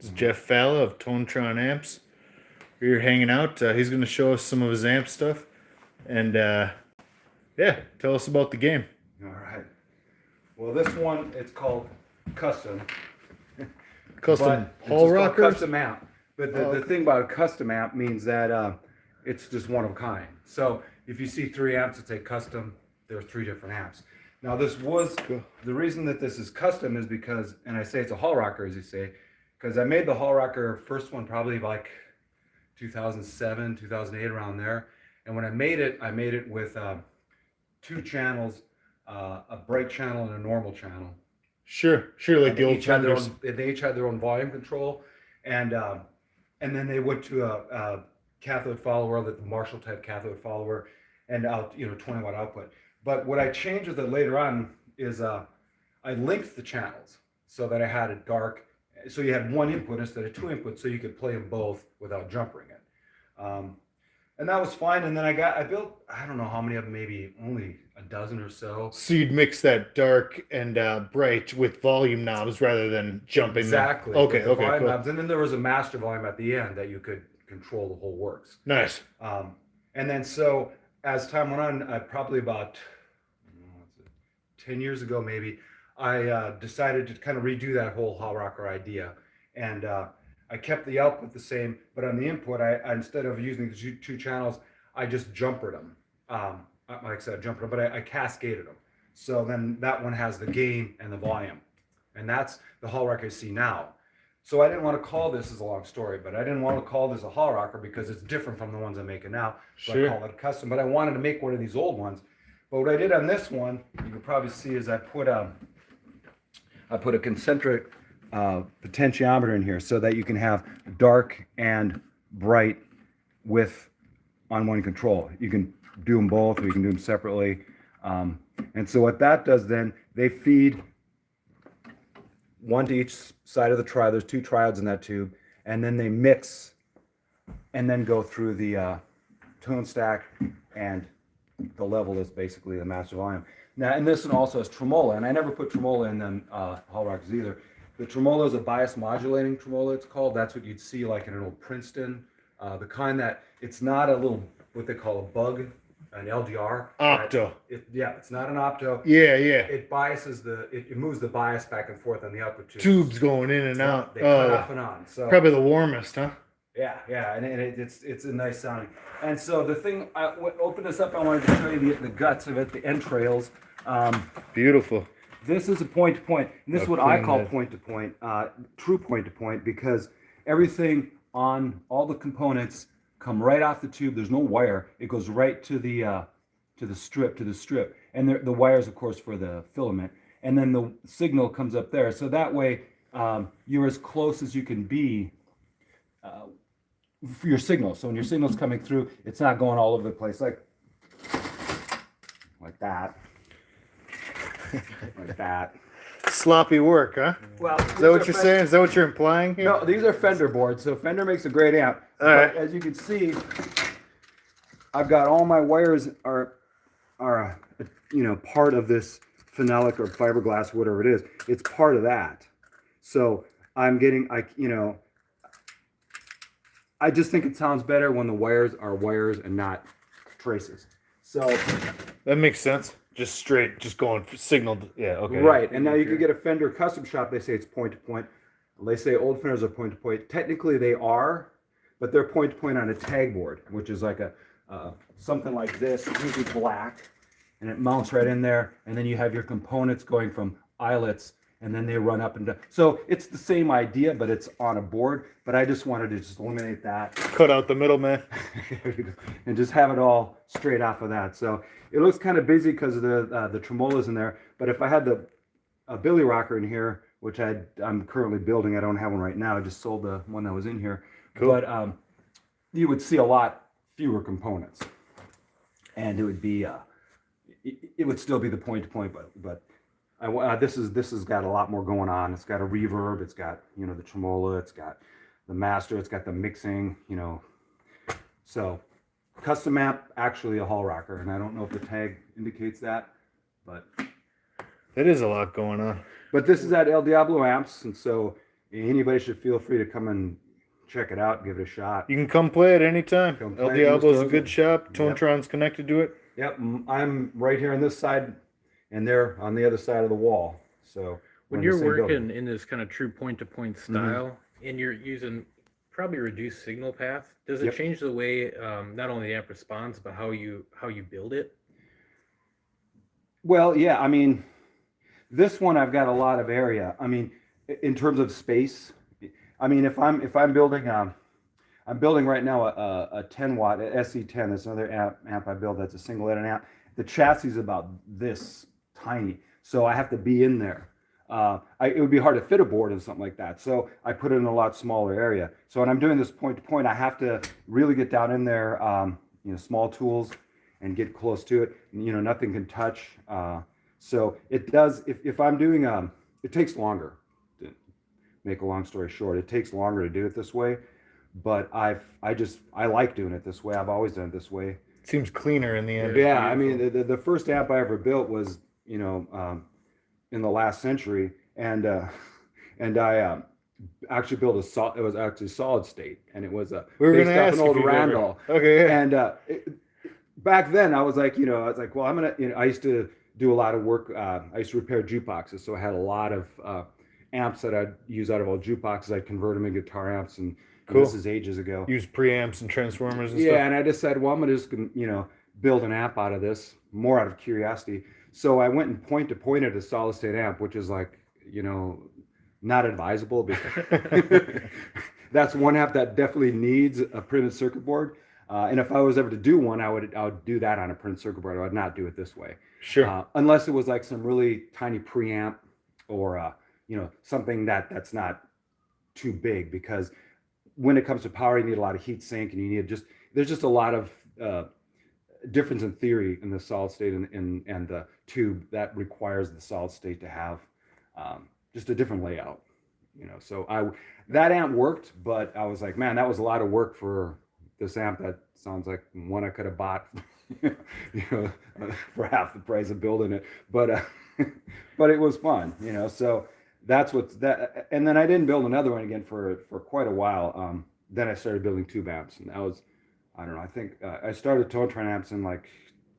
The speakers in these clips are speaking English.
It's Jeff Falla of Tonetron Amps. We're here hanging out. He's going to show us some of his amp stuff. And yeah, tell us about the game. All right. Well, this one, it's called Custom. Custom But hall it's rockers? called Custom amp. But the thing about a custom amp means that it's just one of a kind. So if you see 3 amps that say custom, there are 3 different amps. Now this was, the reason that this is custom is because, and I say it's a hall rocker as you say, because I made the hall rocker first one probably like 2007, 2008, around there. And when I made it with 2 channels, a bright channel and a normal channel. Sure, like the old Fenders. They each had their own volume control, and then they went to a cathode follower, the Marshall type cathode follower, and 20-watt output. But what I changed with it later on is I linked the channels so that I had it dark, so you had 1 input instead of 2 inputs, so you could play them both without jumpering it. And that was fine. And then I built, I don't know how many of them, maybe only a dozen or so. So you'd mix that dark and bright with volume knobs rather than jumping exactly. them. Okay, volume cool. knobs. And then there was a master volume at the end that you could control the whole works. Nice. And then so as time went on, probably about 10 years ago maybe, I decided to kind of redo that whole hall rocker idea. And I kept the output the same, but on the input, I instead of using the 2 channels, I just jumpered them. Like I said, jumpered them, but I cascaded them. So then that one has the gain and the volume. And that's the hall rocker you see now. So I didn't want to call this, as a long story, but I didn't want to call this a hall rocker because it's different from the ones I'm making now. So sure. I call it a custom, but I wanted to make one of these old ones. But what I did on this one, you can probably see, is I put a concentric potentiometer in here so that you can have dark and bright on one control. You can do them both, or you can do them separately. And so what that does then, they feed 1 to each side of the triode. There's 2 triodes in that tube, and then they mix and then go through the tone stack, and the level is basically the master volume. Now, and this one also has tremolo, and I never put tremolo in them hall rockers either. The tremolo is a bias modulating tremolo, it's called. That's what you'd see like in an old Princeton. The kind that, it's not a little, what they call a bug, an LDR. Opto. It's not an opto. Yeah. It biases it moves the bias back and forth on the output tube. Tubes going in and out. They cut off and on. So probably the warmest, huh? Yeah, and it's a nice sounding. And so the thing, open this up, I wanted to show you the guts of it, the entrails. Beautiful. This is a point-to-point, and this is what I call point-to-point, true point-to-point, because everything on all the components come right off the tube. There's no wire. It goes right to the strip, and the wires, of course, for the filament. And then the signal comes up there. So that way, you're as close as you can be for your signal. So when your signal's coming through, it's not going all over the place like that. Like that. Sloppy work, huh? Well, is that what you're saying? Is that what you're implying here? No, these are Fender boards. So Fender makes a great amp. All right. As you can see, I've got all my wires are part of this phenolic or fiberglass, whatever it is. It's part of that. So I'm getting, I just think it sounds better when the wires are wires and not traces. So that makes sense. Just straight, just going signaled. Yeah, okay. Right, and now you can get a Fender custom shop. They say it's point to point. They say old Fenders are point to point. Technically, they are, but they're point to point on a tag board, which is like something like this. It's usually black, and it mounts right in there. And then you have your components going from eyelets, and then they run up and down. So it's the same idea, but it's on a board. But I just wanted to just eliminate that. Cut out the middleman. And just have it all straight off of that. So it looks kind of busy because of the tremolo's in there. But if I had a Billy rocker in here, which I'm currently building, I don't have one right now. I just sold the one that was in here. Cool. But you would see a lot fewer components, and it would be it would still be the point to point, but this has got a lot more going on. It's got a reverb, it's got the tremolo, it's got the master, it's got the mixing, so custom amp, actually a hall rocker, and I don't know if the tag indicates that, but that is a lot going on. But this is at El Diablo Amps, and so anybody should feel free to come and check it out, give it a shot. You can come play it anytime. Come play El it, Diablo's Mr. a good Ozen. shop. Yep. Tonetron's connected to it. Yep, I'm right here on this side, and they're on the other side of the wall. So When we're in you're the same working building. in this kind of true point-to-point style, and you're using probably reduced signal path, does it Yep. change the way not only the amp responds, but how you build it? Well, yeah, I mean, this one I've got a lot of area. I mean, in terms of space, I mean, if I'm building I'm building right now a 10 watt SE10. That's another amp I build. That's a single headed amp. The chassis is about this tiny, so I have to be in there. It would be hard to fit a board and something like that. So I put it in a lot smaller area. So when I'm doing this point to point, I have to really get down in there, small tools, and get close to it. Nothing can touch. So it does. If I'm doing, it takes longer. To make a long story short, it takes longer to do it this way. But I like doing it this way. I've always done it this way. Seems cleaner in the end. Yeah, I mean, the first amp I ever built was, in the last century, and I actually built it was actually solid state, and it was We were based gonna off ask an old if you've ever- Randall. Okay, yeah. And back then I was like, well, I'm gonna, I used to do a lot of work. I used to repair jukeboxes, so I had a lot of amps that I'd use out of all jukeboxes. I'd convert them into guitar amps, and Cool. this is ages ago. Use preamps and transformers and Yeah, stuff. and I decided, well, I'm gonna just build an amp out of this, more out of curiosity. So I went and point to point at a solid state amp, which is like, not advisable because that's one amp that definitely needs a printed circuit board. And if I was ever to do one, I would do that on a printed circuit board. I would not do it this way. Sure. Unless it was like some really tiny preamp or something that's not too big, because when it comes to power, you need a lot of heat sink, and there's just a lot of difference in theory in the solid state and the tube that requires the solid state to have just a different layout. So that amp worked, but I was like, man, that was a lot of work for this amp. That sounds like one I could have bought for half the price of building it, but it was fun. So that's that. And then I didn't build another one again for quite a while. Then I started building tube amps, and that was, I don't know, I think I started Tonetron amps in like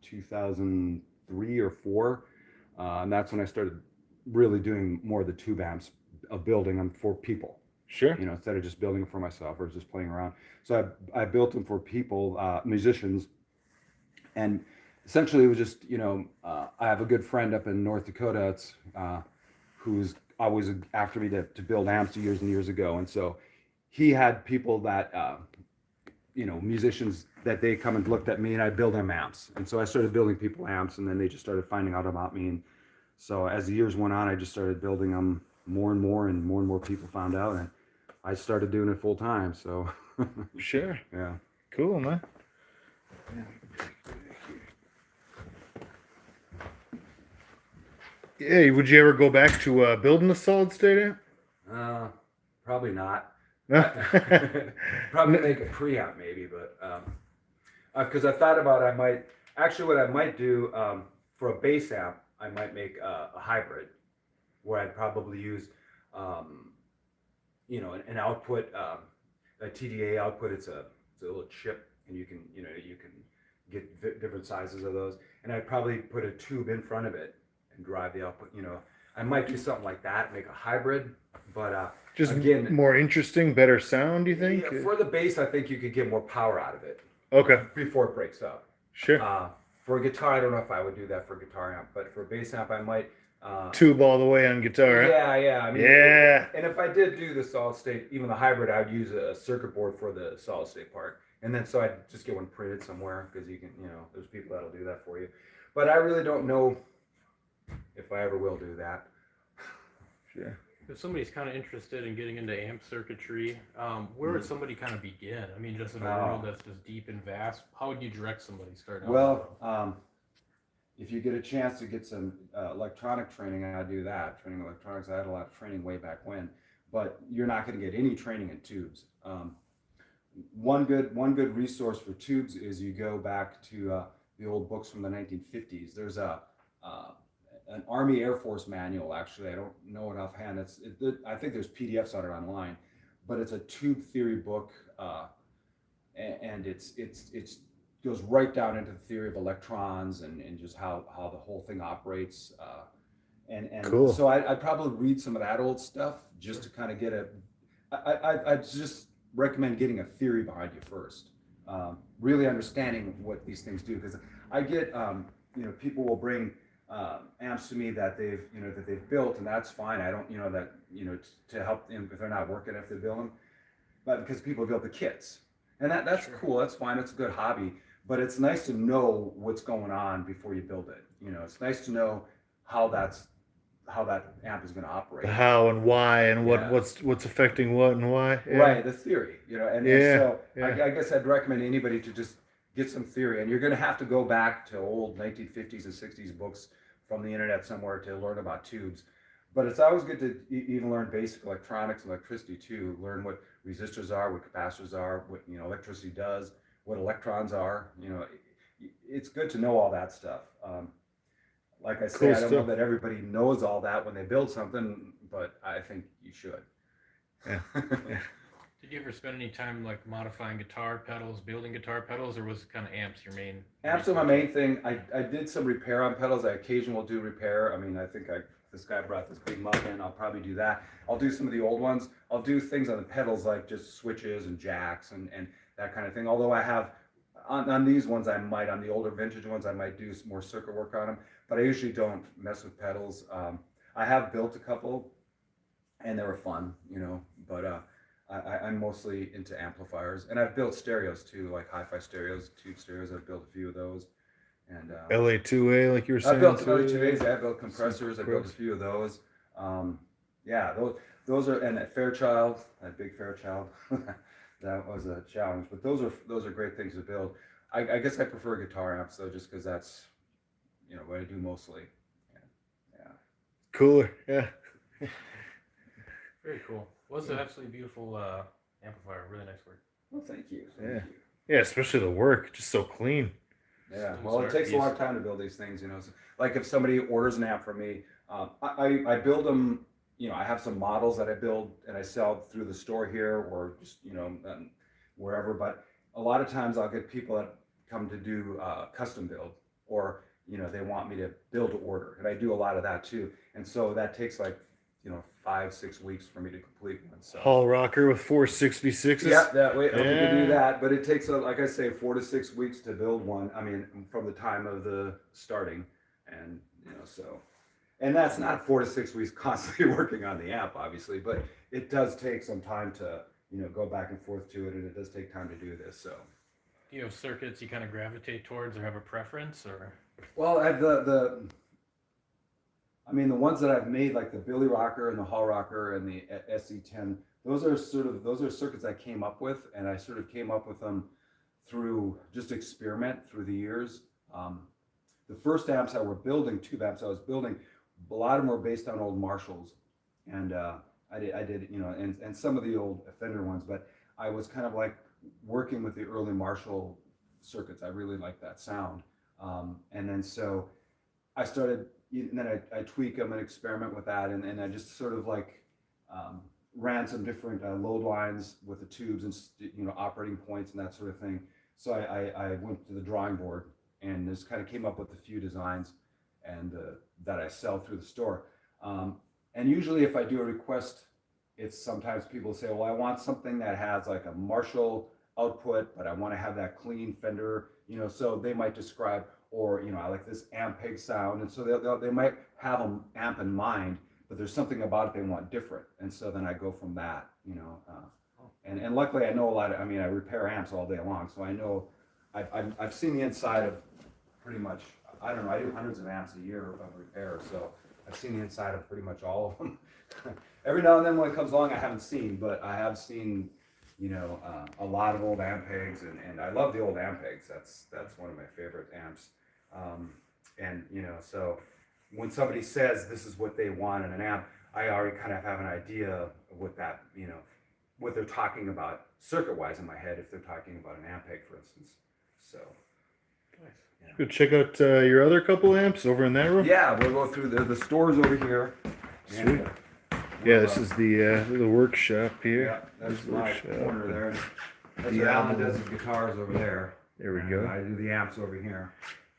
2003 or 4, and that's when I started really doing more of the tube amps, of building them for people. Sure. Instead of just building them for myself or just playing around. So I built them for people, musicians, and essentially it was just, I have a good friend up in North Dakota, who's always after me to build amps years and years ago, and so he had people that musicians that they come and looked at me, and I build them amps. And so I started building people amps, and then they just started finding out about me. And so as the years went on, I just started building them more and more people found out, and I started doing it full time. So Sure. yeah. Cool, man. Yeah, would you ever go back to building a solid state amp? Probably not. No? Probably make a preamp maybe, but because I thought about what I might do for a bass amp, I might make a hybrid where I'd probably use an output, a TDA output. It's a little chip, and you can get different sizes of those, and I'd probably put a tube in front of it and drive the output. I might do something like that, make a hybrid, but Just again, more interesting, better sound, you think? yeah, for the bass, I think you could get more power out of it Okay. before it breaks up. Sure. For a guitar, I don't know if I would do that for a guitar amp, but for a bass amp, I might. Tube all the way on guitar. Huh? Yeah. I mean, Yeah. And if I did do the solid state, even the hybrid, I'd use a circuit board for the solid state part, and then so I'd just get one printed somewhere, because you can, there's people that'll do that for you. But I really don't know if I ever will do that. Sure. If somebody's kind of interested in getting into amp circuitry, where would somebody kind of begin? I mean, just in a world that's just deep and vast, how would you direct somebody starting out? Well, if you get a chance to get some electronic training, I do that. Training electronics, I had a lot of training way back when, but you're not going to get any training in tubes. One good resource for tubes is you go back to the old books from the 1950s. There's a an Army Air Force manual. Actually, I don't know it offhand. I think there's PDFs on it online, but it's a tube theory book, and it's goes right down into the theory of electrons and just how the whole thing operates. And Cool. so I'd probably read some of that old stuff just to kind of get I just recommend getting a theory behind you first, really understanding what these things do, because I get people will bring amps to me that they've built, and that's fine. I don't to help them if they're not working, if they build them, but because people build the kits, and that's Sure. cool. That's fine. It's a good hobby, but it's nice to know what's going on before you build it. It's nice to know how that amp is going to operate. The how and why and Yeah. what's affecting what and why. Yeah. Right, the theory, and Yeah, so yeah. I guess I'd recommend anybody to just get some theory, and you're going to have to go back to old 1950s and 60s books from the internet somewhere to learn about tubes. But it's always good to even learn basic electronics and electricity too. Learn what resistors are, what capacitors are, what electricity does, what electrons are. It's good to know all that stuff. Like I say, Cool I don't know stuff. that everybody knows all that when they build something, but I think you should. Yeah. Did you ever spend any time like modifying guitar pedals, building guitar pedals, or was it kind of amps your main? Amps are my main thing. I did some repair on pedals. I occasionally will do repair. I mean, I think this guy brought this big muff in. I'll probably do that. I'll do some of the old ones. I'll do things on the pedals like just switches and jacks and that kind of thing. Although I have on these ones, on the older vintage ones, I might do some more circuit work on them. But I usually don't mess with pedals. I have built a couple, and they were fun, But I'm mostly into amplifiers, and I've built stereos too, like hi-fi stereos, tube stereos. I've built a few of those, and LA2A, like you were saying. I built some too. LA2As. I built compressors. I built a few of those. Yeah, those are, and at Fairchild, that big Fairchild, that was a challenge. But those are great things to build. I guess I prefer guitar amps though, just because that's what I do mostly. Yeah. Cooler. Yeah. Very cool. Was an absolutely beautiful amplifier. Really nice work. Well, thank you. Yeah. Yeah, especially the work, just so clean. Yeah, Those well, it are takes a easy. long time to build these things, So, like if somebody orders an amp from me, I build them. I have some models that I build and I sell through the store here or just wherever. But a lot of times I'll get people that come to do custom build, or they want me to build to order, and I do a lot of that too. And so that takes like 5-6 weeks for me to complete one. So Hall rocker with 466s. yeah, that way we can do Yeah. that, but it takes, like I say, 4 to 6 weeks to build one. I mean, from the time of the starting, and so, and that's not 4 to 6 weeks constantly working on the amp, obviously, but it does take some time to go back and forth to it, and it does take time to do this. So, Do you have circuits you kind of gravitate towards, or have a preference, or? well, I have the ones that I've made, like the Billy Rocker and the Hall Rocker and the SE10, those are circuits I came up with, and I sort of came up with them through just experiment through the years. The first amps I were building, tube amps I was building, a lot of them were based on old Marshalls, and I did and some of the old Fender ones, but I was kind of like working with the early Marshall circuits. I really liked that sound, and then so I started. And then I tweak them and experiment with that, and I just sort of like ran some different load lines with the tubes and operating points and that sort of thing. So I went to the drawing board and just kind of came up with a few designs and that I sell through the store. And usually if I do a request, it's sometimes people say, well, I want something that has like a Marshall output, but I want to have that clean Fender, so they might describe, or I like this amp peg sound, and so they might have an amp in mind, but there's something about it they want different, and so then I go from that, and luckily I know a lot of, I repair amps all day long, so I know I've seen the inside of pretty much, I don't know, I do hundreds of amps a year of repair, so I've seen the inside of pretty much all of them. Every now and then when it comes along I haven't seen, but I have seen a lot of old amp pegs, and I love the old amp pegs. That's one of my favorite amps. And so when somebody says this is what they want in an amp, I already kind of have an idea of what that, what they're talking about circuit wise in my head, if they're talking about an amp peg, for instance. So Nice. Go check out your other couple amps over in that room. Yeah, we'll go through the stores over here. Sweet. Yeah, this is the workshop here. Yeah, that's This my workshop. corner there. That's where Alan does his guitars over there. There we And go. I do the amps over here.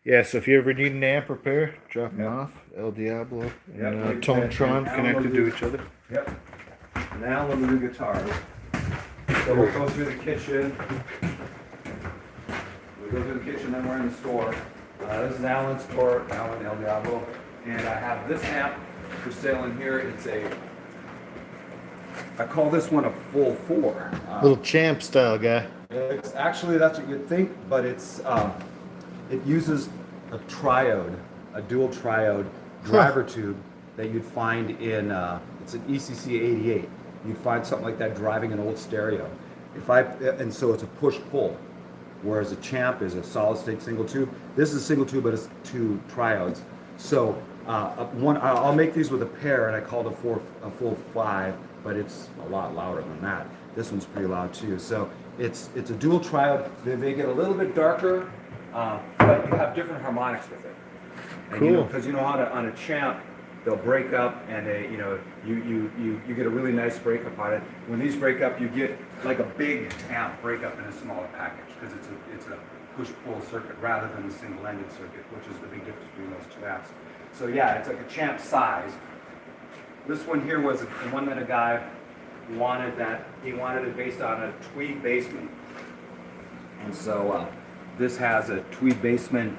Yeah, so if you ever need an amp repair, drop them Yep. off. El Diablo and Yep, like Tonetron that. connected to each other. Yep. And Alan will do guitars. So we'll go through the kitchen. We'll go through the kitchen, then we're in the store. This is Alan's store, Alan El Diablo. And I have this amp for sale in here. It's I call this one a full 4. Little champ style guy. It's actually, that's what you'd think, but it uses a triode, a dual triode driver tube that you'd find in, it's an ECC 88. You'd find something like that driving an old stereo. And so it's a push-pull, whereas a champ is a solid-state single tube. This is a single tube, but it's 2 triodes. So I'll make these with a pair, and I call it a full 5, but it's a lot louder than that. This one's pretty loud too. So it's a dual triode. They get a little bit darker, but you have different harmonics with it. And, Cool. Because you know how on a champ, they'll break up, and you get a really nice breakup on it. When these break up, you get like a big amp breakup in a smaller package, because it's a push-pull circuit rather than a single-ended circuit, which is the big difference between those 2 amps. So yeah, it's like a champ size. This one here was the one that a guy wanted he wanted it based on a tweed basement. And so this has a tweed basement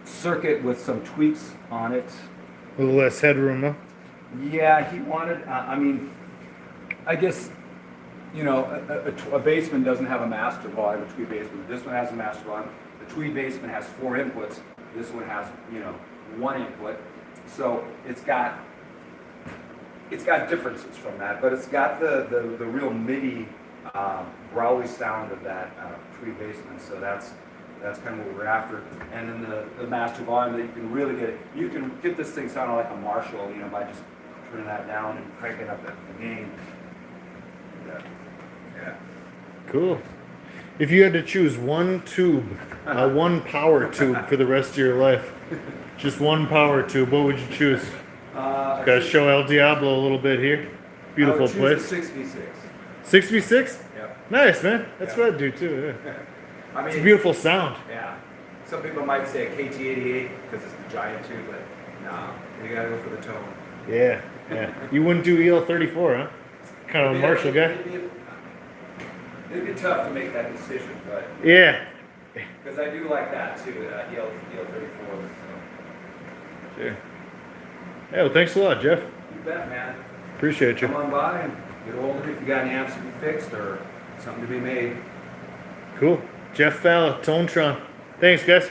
circuit with some tweaks on it. A little less headroom, huh? Yeah, he wanted, I guess, a basement doesn't have a master volume, a tweed basement. This one has a master volume. The tweed basement has 4 inputs. This one has, 1 input. So it's got differences from that, but it's got the real MIDI growly sound of that tweed basement. So that's kind of what we're after. And then the master volume that you can really get, you can get this thing sounding like a Marshall, by just turning that down and cranking up the gain. Yeah. Cool. If you had to choose one tube, one power tube for the rest of your life, just one power tube, what would you choose? Gotta show El Diablo a little bit here. Beautiful place. 6v6. 6v6? Yep. Nice, man. That's Yeah. what I'd do too. Yeah. I mean, It's a beautiful sound. Yeah. Some people might say a KT88 because it's the giant tube, but no, you gotta go for the tone. Yeah, yeah. You wouldn't do EL34, huh? Kind of a Marshall guy. It'd be tough to make that decision, but Yeah. because I do like that too, EL34. So. Sure. Yeah, well, thanks a lot, Jeff. You bet, man. Appreciate you. Come on by and get hold of it if you got any amps to be fixed or something to be made. Cool. Jeff Falla, Tonetron. Thanks, guys.